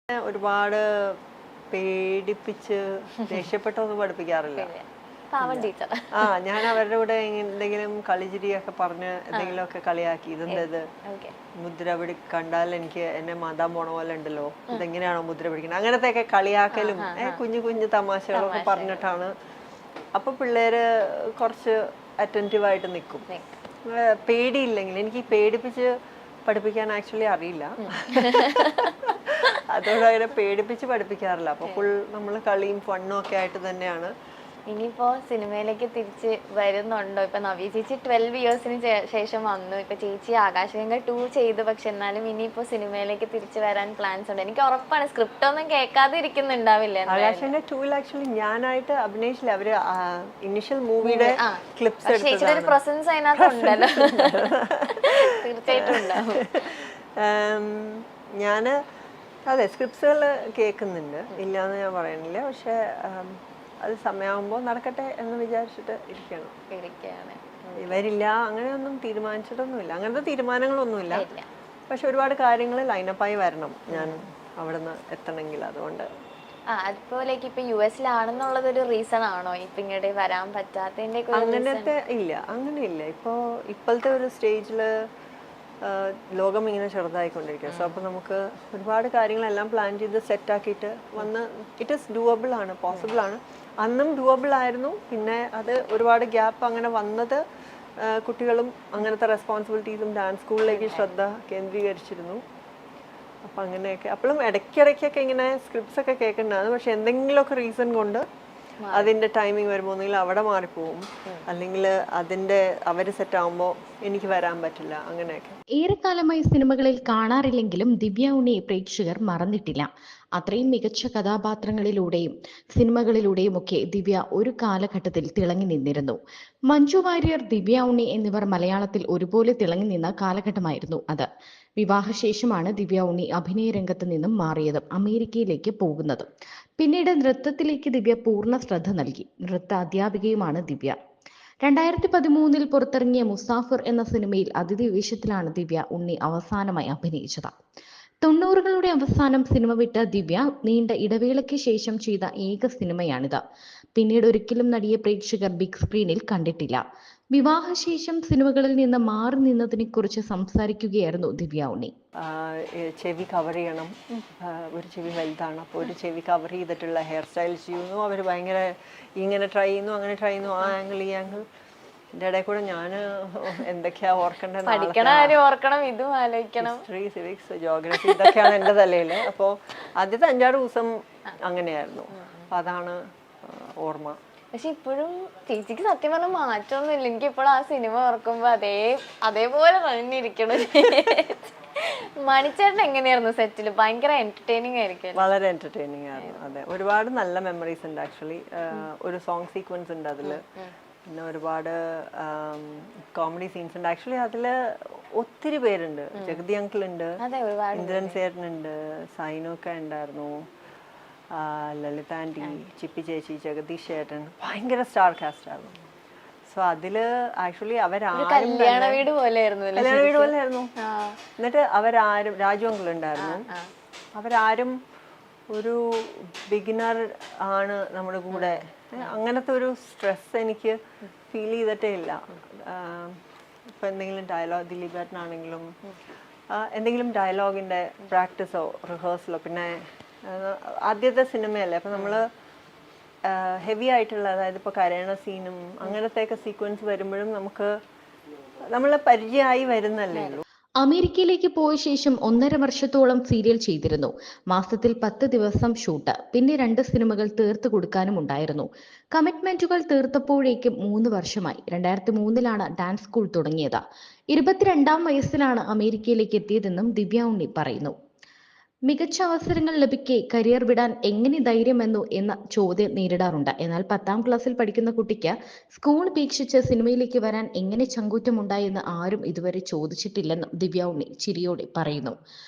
ഒരുപാട് പേടിപ്പിച്ച് ദേഷ്യപ്പെട്ടൊന്നും പഠിപ്പിക്കാറില്ല. പാവം ടീച്ചർ. ഞാൻ അവരുടെ കൂടെ എന്തെങ്കിലും കളിചിരിയൊക്കെ പറഞ്ഞ് എന്തെങ്കിലുമൊക്കെ കളിയാക്കി. ഇതെന്തത് മുദ്ര കണ്ടാൽ എനിക്ക് എന്നെ മാതാൻ പോണ പോലെ ഉണ്ടല്ലോ, ഇതെങ്ങനെയാണോ മുദ്ര പിടിക്കുന്നത്, അങ്ങനത്തെയൊക്കെ കളിയാക്കലും കുഞ്ഞു കുഞ്ഞു തമാശകളൊക്കെ പറഞ്ഞിട്ടാണ്. അപ്പൊ പിള്ളേര് കുറച്ച് അറ്റൻറ്റീവായിട്ട് നിൽക്കും. പേടിയില്ലെങ്കിൽ, എനിക്ക് പേടിപ്പിച്ച് പഠിപ്പിക്കാൻ ആക്ച്വലി അറിയില്ല. അതുകൊണ്ട് അങ്ങനെ പേടിപ്പിച്ച് പഠിപ്പിക്കാറില്ല. അപ്പൊ ഫുൾ നമ്മൾ കളിയും ഫണ്ണും ഒക്കെ ആയിട്ട് തന്നെയാണ്. ഇനിയിപ്പോ സിനിമയിലേക്ക് തിരിച്ച് വരുന്നുണ്ടോ? ഇപ്പൊ നവ്യ ചേച്ചി 12 ഇയേഴ്സിന് ശേഷം വന്നു. ഇപ്പൊ ചേച്ചി ആകാശഗംഗ 2 ചെയ്തു. പക്ഷെ എന്നാലും ഇനിയിപ്പോ സിനിമയിലേക്ക് തിരിച്ചു വരാൻ പ്ലാൻസ് ഉണ്ട്. എനിക്ക് ഉറപ്പാണ് സ്ക്രിപ്റ്റ് ഒന്നും കേൾക്കാതെ ഇരിക്കുന്നുണ്ടാവില്ല. ആകാശഗംഗ 2 ആക്ച്വലി ഞാനായിട്ട് അഭിനയിച്ചില്ല. അവര് ഇനിഷ്യൽ മൂവിയുടെ ക്ലിപ്സ് ചേച്ചിയുടെ ഒരു പ്രസൻസ് അതിനകത്ത് ഉണ്ടല്ലോ. തീർച്ചയായിട്ടും ഉണ്ടാവും. ഞാന് അതെ സ്ക്രിപ്റ്റ്സുകൾ കേൾക്കുന്നുണ്ട്, ഇല്ലാന്ന് ഞാൻ പറയുന്നില്ല. പക്ഷെ അത് സമയമാകുമ്പോൾ നടക്കട്ടെ എന്ന് വിചാരിച്ചിട്ട് ഇരിക്കുകയാണ്. ഇവരില്ല അങ്ങനെയൊന്നും തീരുമാനിച്ചിട്ടൊന്നുമില്ല, അങ്ങനത്തെ തീരുമാനങ്ങളൊന്നുമില്ല. പക്ഷെ ഒരുപാട് കാര്യങ്ങൾ ലൈനപ്പായി വരണം ഞാൻ അവിടെ നിന്ന് എത്തണമെങ്കിൽ. അതുകൊണ്ട് അതുപോലേക്ക് ഇപ്പൊ US-ലാണെന്നുള്ളതൊരു റീസൺ ആണോ ഇപ്പൊ ഇങ്ങോട്ട് വരാൻ പറ്റാത്തതിന്റെ? അങ്ങനെയില്ല. ഇപ്പോഴത്തെ ഒരു സ്റ്റേജില് ലോകം ഇങ്ങനെ ചെറുതായിക്കൊണ്ടിരിക്കുക. സോ അപ്പോൾ നമുക്ക് ഒരുപാട് കാര്യങ്ങളെല്ലാം പ്ലാൻ ചെയ്ത് സെറ്റാക്കിയിട്ട് വന്ന് ഇറ്റ് ഈസ് ഡൂവബിൾ ആണ്, പോസിബിൾ ആണ്. അന്നും ഡൂവബിൾ ആയിരുന്നു. പിന്നെ അത് ഒരുപാട് ഗ്യാപ്പ് അങ്ങനെ വന്നത് കുട്ടികളും അങ്ങനത്തെ റെസ്പോൺസിബിലിറ്റീസും ഡാൻസ് സ്കൂളിലേക്ക് ശ്രദ്ധ കേന്ദ്രീകരിച്ചിരുന്നു. അപ്പം അങ്ങനെയൊക്കെ അപ്പോഴും ഇടയ്ക്കിടയ്ക്കൊക്കെ ഇങ്ങനെ സ്ക്രിപ്റ്റ്സ് ഒക്കെ കേൾക്കുന്നുണ്ടായിരുന്നു. പക്ഷെ എന്തെങ്കിലുമൊക്കെ റീസൺ കൊണ്ട് അതിൻ്റെ ടൈമിങ് വരുമ്പോൾ ഒന്നെങ്കിൽ അവിടെ മാറിപ്പോവും, അല്ലെങ്കിൽ അതിൻ്റെ അവർ സെറ്റ് ആകുമ്പോൾ എനിക്ക് വരാൻ പറ്റില്ല. അങ്ങനെയൊക്കെ ഏറെക്കാലമായി സിനിമകളിൽ കാണാറില്ലെങ്കിലും ദിവ്യ ഉണ്ണിയെ പ്രേക്ഷകർ മറന്നിട്ടില്ല. അത്രയും മികച്ച കഥാപാത്രങ്ങളിലൂടെയും സിനിമകളിലൂടെയും ഒക്കെ ദിവ്യ ഒരു കാലഘട്ടത്തിൽ തിളങ്ങി നിന്നിരുന്നു. മഞ്ജു വാര്യർ, ദിവ്യ ഉണ്ണി എന്നിവർ മലയാളത്തിൽ ഒരുപോലെ തിളങ്ങി നിന്ന കാലഘട്ടമായിരുന്നു അത്. വിവാഹശേഷമാണ് ദിവ്യ ഉണ്ണി അഭിനയ രംഗത്ത് നിന്നും മാറിയതും അമേരിക്കയിലേക്ക് പോകുന്നതും. പിന്നീട് നൃത്തത്തിലേക്ക് ദിവ്യ പൂർണ്ണ ശ്രദ്ധ നൽകി. നൃത്ത അധ്യാപികയുമാണ് ദിവ്യ. 2013 പുറത്തിറങ്ങിയ മുസാഫിർ എന്ന സിനിമയിൽ അതിഥി വേഷത്തിലാണ് ദിവ്യ ഉണ്ണി അവസാനമായി അഭിനയിച്ചത്. 90കളുടെ അവസാനം സിനിമ വിട്ട ദിവ്യ നീണ്ട ഇടവേളയ്ക്ക് ശേഷം ചെയ്ത ഏക സിനിമയാണിത്. പിന്നീട് ഒരിക്കലും നടിയെ പ്രേക്ഷകർ ബിഗ് സ്ക്രീനിൽ കണ്ടിട്ടില്ല. വിവാഹശേഷം സിനിമകളിൽ നിന്ന് മാറി നിന്നതിനെ കുറിച്ച് സംസാരിക്കുകയായിരുന്നു ദിവ്യ ഉണ്ണി. ചെവി കവർ ചെയ്യണം, ഒരു ചെവി വലുതാണ്, അപ്പോൾ ഒരു ചെവി കവർ ചെയ്തിട്ടുള്ള ഹെയർ സ്റ്റൈൽസ് ചെയ്യുന്നു. അവർ ഭയങ്കര ഇങ്ങനെ ട്രൈ ചെയ്യുന്നു, അങ്ങനെ ട്രൈ ചെയ്യുന്നു, ആ ആംഗിൾ ഈ ആംഗിൾ. എൻ്റെ ഇടയിൽ കൂടെ ഞാൻ എന്തൊക്കെയാ ഓർക്കേണ്ടത്, ഹിസ്റ്ററി, സിവിക്സ്, ജോഗ്രഫി, ഇതൊക്കെയാണ് എൻ്റെ തലയിൽ. അപ്പോൾ ആദ്യത്തെ 5-6 ദിവസം അങ്ങനെയായിരുന്നു. അപ്പം അതാണ് ഓർമ്മ. പക്ഷെ ഇപ്പോഴും ചേച്ചിക്ക് സത്യം പറഞ്ഞാൽ മാറ്റമൊന്നുമില്ല. എനിക്ക് ഇപ്പോഴും ആ സിനിമ ഓർക്കുമ്പോ അതേപോലെ പറഞ്ഞിരിക്കണം. മണിച്ചേട്ടൻ എങ്ങനെയായിരുന്നു സെറ്റിൽ? ഭയങ്കര എന്റർടൈനിങ് ആയിരിക്കും. വളരെ എന്റർടൈനിങ് ആയിരുന്നു. അതെ, ഒരുപാട് നല്ല മെമ്മറീസ് ഉണ്ട് ആക്ച്വലി. ഒരു സോങ് സീക്വൻസ് ഉണ്ട് അതില്, പിന്നെ ഒരുപാട് കോമഡി സീൻസ് ഉണ്ട് ആക്ച്വലി. അതില് ഒത്തിരി പേരുണ്ട്. ജഗതി അങ്കിൾ ഉണ്ട്, ഇന്ദ്രൻ സേട്ടനുണ്ട്, സൈനൊക്കെ ഉണ്ടായിരുന്നു, ലളിത ആൻറ്റി, ചിപ്പി ചേച്ചി, ജഗദീഷ് ചേട്ടൻ, ഭയങ്കര സ്റ്റാർ കാസ്റ്റ് ആയിരുന്നു. സോ അതില് ആക്ച്വലി കല്യാണ വീട് പോലെയായിരുന്നു. എന്നിട്ട് അവരാരും, രാജു അങ്കിൾ ഉണ്ടായിരുന്നു, അവരാരും ഒരു ബിഗിനർ ആണ് നമ്മുടെ കൂടെ. അങ്ങനത്തെ ഒരു സ്ട്രെസ് എനിക്ക് ഫീൽ ചെയ്തിട്ടേ ഇല്ല. ഇപ്പം എന്തെങ്കിലും ഡയലോഗ്, ദിലീപേട്ടനാണെങ്കിലും എന്തെങ്കിലും ഡയലോഗിൻ്റെ പ്രാക്ടീസോ റിഹേഴ്സലോ, പിന്നെ ആദ്യത്തെ സിനിമയല്ലേ, അപ്പം നമ്മൾ ഹെവി ആയിട്ടുള്ള, അതായത് ഇപ്പോൾ കരയണ സീനും അങ്ങനത്തെയൊക്കെ സീക്വൻസ് വരുമ്പോഴും നമ്മൾ പരിചയമായി വരുന്നല്ലേ ഉള്ളൂ. അമേരിക്കയിലേക്ക് പോയ ശേഷം 1.5 വർഷത്തോളം സീരിയൽ ചെയ്തിരുന്നു. മാസത്തിൽ 10 ദിവസം ഷൂട്ട്, പിന്നെ 2 സിനിമകൾ തീർത്തു കൊടുക്കാനും ഉണ്ടായിരുന്നു. കമ്മിറ്റ്മെന്റുകൾ തീർത്തപ്പോഴേക്കും 3 വർഷമായി. 2003-ലാണ് ഡാൻസ് സ്കൂൾ തുടങ്ങിയത്. 22-ാം വയസ്സിലാണ് അമേരിക്കയിലേക്ക് എത്തിയതെന്നും ദിവ്യ ഉണ്ണി പറയുന്നു. മികച്ച അവസരങ്ങൾ ലഭിക്കെ കരിയർ വിടാൻ എങ്ങനെ ധൈര്യമെന്നു എന്ന ചോദ്യം നേരിടാറുണ്ട്. എന്നാൽ 10ാം ക്ലാസ്സിൽ പഠിക്കുന്ന കുട്ടിക്ക് സ്കൂൾ ഉപേക്ഷിച്ച് സിനിമയിലേക്ക് വരാൻ എങ്ങനെ ചങ്കൂറ്റമുണ്ടായെന്ന് ആരും ഇതുവരെ ചോദിച്ചിട്ടില്ലെന്നും ദിവ്യ ഉണ്ണി ചിരിയോടെ പറയുന്നു.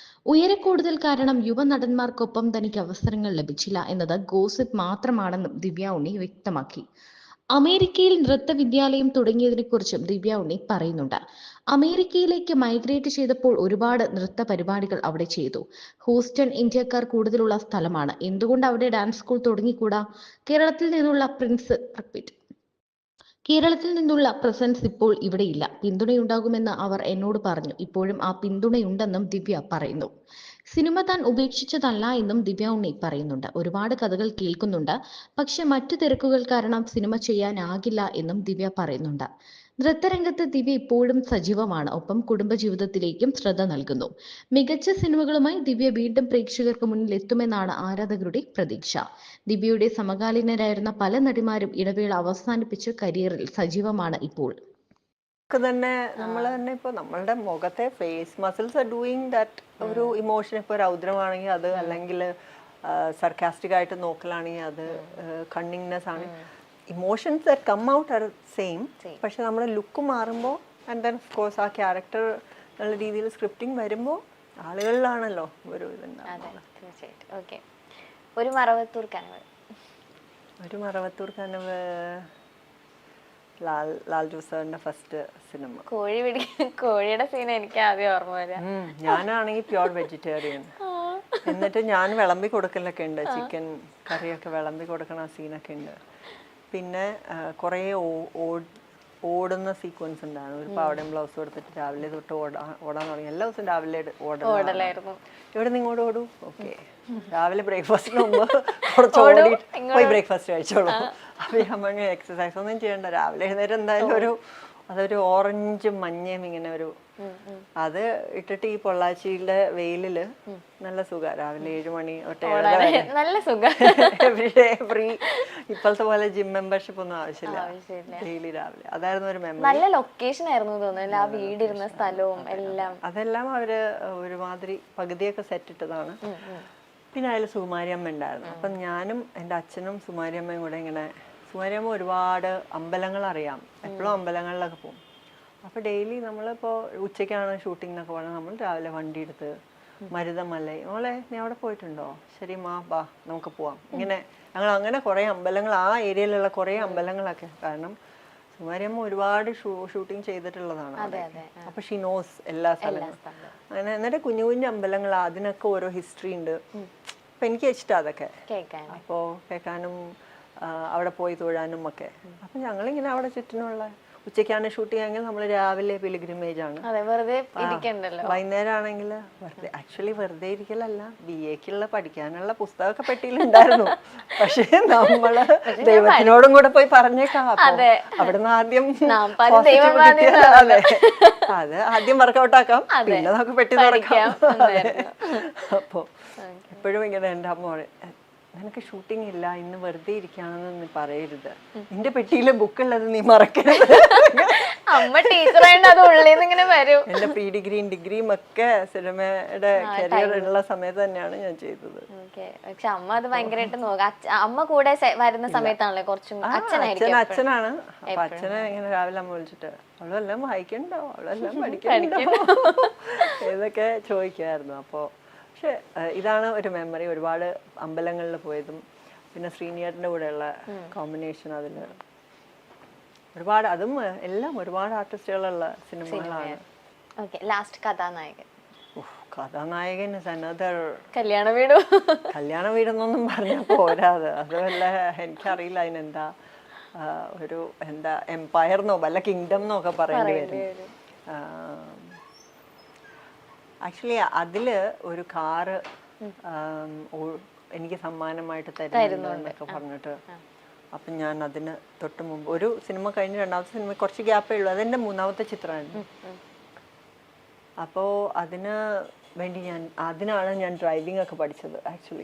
ഉയരക്കൂടുതൽ കാരണം യുവനടന്മാർക്കൊപ്പം തനിക്ക് അവസരങ്ങൾ ലഭിച്ചില്ല എന്നത് ഗോസിപ്പ് മാത്രമാണെന്നും ദിവ്യ ഉണ്ണി വ്യക്തമാക്കി. അമേരിക്കയിൽ നൃത്തവിദ്യാലയം തുടങ്ങിയതിനെക്കുറിച്ചും ദിവ്യ ഉണ്ണി പറയുന്നുണ്ട്. അമേരിക്കയിലേക്ക് മൈഗ്രേറ്റ് ചെയ്തപ്പോൾ ഒരുപാട് നൃത്ത പരിപാടികൾ അവിടെ ചെയ്തു. ഹൂസ്റ്റൺ ഇന്ത്യക്കാർ കൂടുതലുള്ള സ്ഥലമാണ്. എന്തുകൊണ്ട് അവിടെ ഡാൻസ് സ്കൂൾ തുടങ്ങിക്കൂടാ? കേരളത്തിൽ നിന്നുള്ള കേരളത്തിൽ നിന്നുള്ള പ്രസൻസ് ഇപ്പോൾ ഇവിടെയില്ല. പിന്തുണയുണ്ടാകുമെന്ന് അവർ എന്നോട് പറഞ്ഞു. ഇപ്പോഴും ആ പിന്തുണയുണ്ടെന്നും ദിവ്യ പറയുന്നു. സിനിമ താൻ ഉപേക്ഷിച്ചതല്ല എന്നും ദിവ്യ ഉണ്ണി പറയുന്നുണ്ട്. ഒരുപാട് കഥകൾ കേൾക്കുന്നുണ്ട്. പക്ഷെ മറ്റു തിരക്കുകൾ കാരണം സിനിമ ചെയ്യാനാകില്ല എന്നും ദിവ്യ പറയുന്നുണ്ട്. നൃത്തരംഗത്ത് ദിവ്യ ഇപ്പോഴും സജീവമാണ്. ഒപ്പം കുടുംബജീവിതത്തിലേക്കും ശ്രദ്ധ നൽകുന്നു. മികച്ച സിനിമകളുമായി ദിവ്യ വീണ്ടും പ്രേക്ഷകർക്ക് മുന്നിൽ എത്തുമെന്നാണ് ആരാധകരുടെ പ്രതീക്ഷ. ദിവ്യയുടെ സമകാലീനരായിരുന്ന പല നടിമാരും ഇടവേള അവസാനിപ്പിച്ച് കരിയറിൽ സജീവമാണ് ഇപ്പോൾ. തന്നെ നമ്മൾ തന്നെ ഇപ്പോൾ നമ്മളുടെ മുഖത്തെ face muscles are doing that. ഒരു ഇമോഷൻ ഇപ്പോൾ രൗദ്രമാണെങ്കിൽ അത്, അല്ലെങ്കിൽ സർക്കാസ്റ്റിക് ആയിട്ട് നോക്കലാണെങ്കിൽ അത്, കണ്ണിങ്നെസ് ആണ്. Emotions that come out are same. പക്ഷെ നമ്മുടെ ലുക്ക് മാറുമ്പോൾ ആൻഡ് ദെൻ ഓഫ് കോഴ്സ് ആ ക്യാരക്ടർ എന്നുള്ള രീതിയിൽ സ്ക്രിപ്റ്റിംഗ് വരുമ്പോൾ ആളുകളിലാണല്ലോ ഒരു ഇതുണ്ടാവുക. ഓക്കെ, ഒരു മറവത്തൂർ കനവ്. ഒരു മറവത്തൂർ കനവ് ലാൽ ജോസാറിന്റെ ഫസ്റ്റ് സിനിമ. കോഴിയുടെ സീൻ എനിക്ക് ആദ്യം ഓർമ്മ വരാം. ഞാനാണെങ്കിൽ പ്യോർ വെജിറ്റേറിയൻ. എന്നിട്ട് ഞാൻ വിളമ്പി കൊടുക്കലൊക്കെ ഉണ്ട്. ചിക്കൻ കറിയൊക്കെ വിളമ്പി കൊടുക്കണ സീനൊക്കെ ഉണ്ട്. പിന്നെ കുറേ ഓടുന്ന സീക്വൻസ് ഉണ്ടായിരുന്നു. ഒരു പാവടയും ബ്ലൗസ് കൊടുത്തിട്ട് രാവിലെ തൊട്ട് ഓടാൻ തുടങ്ങി. എല്ലാ ദിവസവും രാവിലെ ഓടലായിരുന്നു. ഇവിടെ നിന്ന് ഇങ്ങോട്ട് ഓടൂ. ഓക്കെ, രാവിലെ ബ്രേക്ക്ഫാസ്റ്റിന് മുമ്പ് കുറച്ച് ഓടി പോയി ബ്രേക്ക്ഫാസ്റ്റ് കഴിച്ചോളൂ. അപ്പൊ ഞാൻ എക്സസൈസ് ഒന്നും ചെയ്യണ്ട. രാവിലെ എഴുന്നേരം എന്തായാലും അതൊരു ഓറഞ്ചും മഞ്ഞയും ഇങ്ങനെ ഒരു അത് ഇട്ടിട്ട് ഈ പൊള്ളാച്ചിയിലെ വെയിലില് നല്ല സുഖം. രാവിലെ 7 മണി തൊട്ട് 7:30 നല്ല സുഖം. Everyday free. ഇപ്പോഴത്തെ പോലെ ജിം മെമ്പർഷിപ്പ് ഒന്നും ആവശ്യമില്ല. ഡെയിലി രാവിലെ അതായിരുന്നു ഒരു മെമ്മറി. നല്ല ലൊക്കേഷൻ ആയിരുന്നു തോന്നുന്നു, ആ വീടിരുന്ന സ്ഥലവും എല്ലാം. അതെല്ലാം അവര് ഒരുമാതിരി പകുതിയൊക്കെ സെറ്റ് ഇട്ടതാണ്. പിന്നെ അതിൽ സുകുമാരിയമ്മ ഉണ്ടായിരുന്നു. അപ്പം ഞാനും എൻ്റെ അച്ഛനും സുകുമാരിയമ്മയും കൂടെ ഇങ്ങനെ, സുകുമാരിയമ്മ ഒരുപാട് അമ്പലങ്ങൾ അറിയാം, എപ്പോഴും അമ്പലങ്ങളിലൊക്കെ പോകും. അപ്പോൾ ഡെയിലി നമ്മളിപ്പോൾ ഉച്ചയ്ക്കാണ് ഷൂട്ടിംഗ് എന്നൊക്കെ പറഞ്ഞാൽ നമ്മൾ രാവിലെ വണ്ടി എടുത്ത് മരുതമല, മോളെ നീ അവിടെ പോയിട്ടുണ്ടോ, ശരി മാ ബാ നമുക്ക് പോവാം. ഇങ്ങനെ ഞങ്ങൾ അങ്ങനെ കുറേ അമ്പലങ്ങൾ, ആ ഏരിയയിലുള്ള കുറേ അമ്പലങ്ങളൊക്കെ, കാരണം സുകുമാരിയമ്മ ഒരുപാട് ഷൂട്ടിംഗ് ചെയ്തിട്ടുള്ളതാണ്. അപ്പോൾ ഷി നോസ് എല്ലാ സ്ഥലങ്ങളും. അങ്ങനെ എന്നിട്ട് കുഞ്ഞു കുഞ്ഞു അമ്പലങ്ങൾ, അതിനൊക്കെ ഓരോ ഹിസ്റ്ററി ഉണ്ട്. അപ്പം എനിക്ക് ഇഷ്ടമാണ് അതൊക്കെ അപ്പോൾ കേൾക്കാനും അവിടെ പോയി തൊഴാനും ഒക്കെ. അപ്പം ഞങ്ങളിങ്ങനെ അവിടെ ചുറ്റിനുള്ള, ഉച്ചയ്ക്കാണ് ഷൂട്ടിംഗ് ആണെങ്കിൽ നമ്മൾ രാവിലെ പിലിഗ്രിമേജ് ആണ്. വൈകുന്നേരം ആണെങ്കിൽ വെറുതെ, ആക്ച്വലി വെറുതെ ഇരിക്കലല്ല, BA-ക്കുള്ള പഠിക്കാനുള്ള പുസ്തകമൊക്കെ പെട്ടിയിലുണ്ടായിരുന്നു. പക്ഷെ നമ്മള് ദൈവത്തിനോടും കൂടെ പോയി പറഞ്ഞേക്കാം. അവിടുന്ന് ആദ്യം അതെ, അത് ആദ്യം വർക്കൗട്ട് ആക്കാം, പിന്നെ നമുക്ക് പെട്ടി തുറക്കാം. അപ്പോ എപ്പോഴും ഇങ്ങനെ എൻ്റെ അമ്മ നിനക്ക് ഷൂട്ടിംഗ് ഇല്ല, ഇന്ന് വെറുതെ ഇരിക്കുകയാണെന്ന് നീ പറയരുത്, നിന്റെ പെട്ടിയിലെ ബുക്കുള്ളത് നീ മറക്കരുത്. അമ്മ ടീച്ചറായിട്ട് അത് ഉള്ളിന്ന് ഇങ്ങനെ വരും. എന്റെ പ്രീ-ഡിഗ്രിയും ഡിഗ്രിയും ഒക്കെ സിനിമയുടെ കരിയർ ഉള്ള സമയത്ത് തന്നെയാണ് ഞാൻ ചെയ്തത്. പക്ഷെ അമ്മ അത് ഭയങ്കരമായിട്ട് നോക്കാം. അമ്മ കൂടെ വരുന്ന സമയത്താണല്ലേ കുറച്ചും അച്ഛനാണ്. അപ്പൊ അച്ഛനെ ഇങ്ങനെ രാവിലെ അമ്മ വിളിച്ചിട്ട് അവളെല്ലാം വായിക്കണ്ടോ, അവളെല്ലാം പഠിക്കണ്ടോ ഇതൊക്കെ ചോദിക്കുമായിരുന്നു. അപ്പോൾ പക്ഷെ ഇതാണ് ഒരു മെമ്മറി. ഒരുപാട് അമ്പലങ്ങളിൽ പോയതും പിന്നെ ശ്രീനിയേട്ടൻ്റെ കൂടെയുള്ള കോമ്പിനേഷൻ, അതിൽ ഒരുപാട്, അതും എല്ലാം ഒരുപാട് ആർട്ടിസ്റ്റുകളുള്ള സിനിമകളാണ്. ലാസ്റ്റ് കഥാനായകൻ. കഥാനായകൻ ഇസ് അനദർ കല്യാണ വീടെന്നൊന്നും പറഞ്ഞാൽ പോരാത്. അതുമല്ല, എനിക്കറിയില്ല അതിനെന്താ ഒരു എന്താ എംപയർ എന്നോ വല്ല കിങ്ഡം എന്നൊക്കെ പറയേണ്ടി വരും. ആക്ച്വലി അതില് ഒരു കാറ് എനിക്ക് സമ്മാനമായിട്ട് തരുന്നുണ്ടെന്നൊക്കെ പറഞ്ഞിട്ട്, അപ്പം ഞാൻ അതിന് തൊട്ട് മുമ്പ് ഒരു സിനിമ കഴിഞ്ഞ് രണ്ടാമത്തെ സിനിമ കുറച്ച് ഗ്യാപ്പേ ഉള്ളൂ, അതെൻ്റെ 3ാമത്തെ ചിത്രമായിരുന്നു. അപ്പോൾ അതിന് വേണ്ടി അതിനാണ് ഞാൻ ഡ്രൈവിംഗ് ഒക്കെ പഠിച്ചത് ആക്ച്വലി.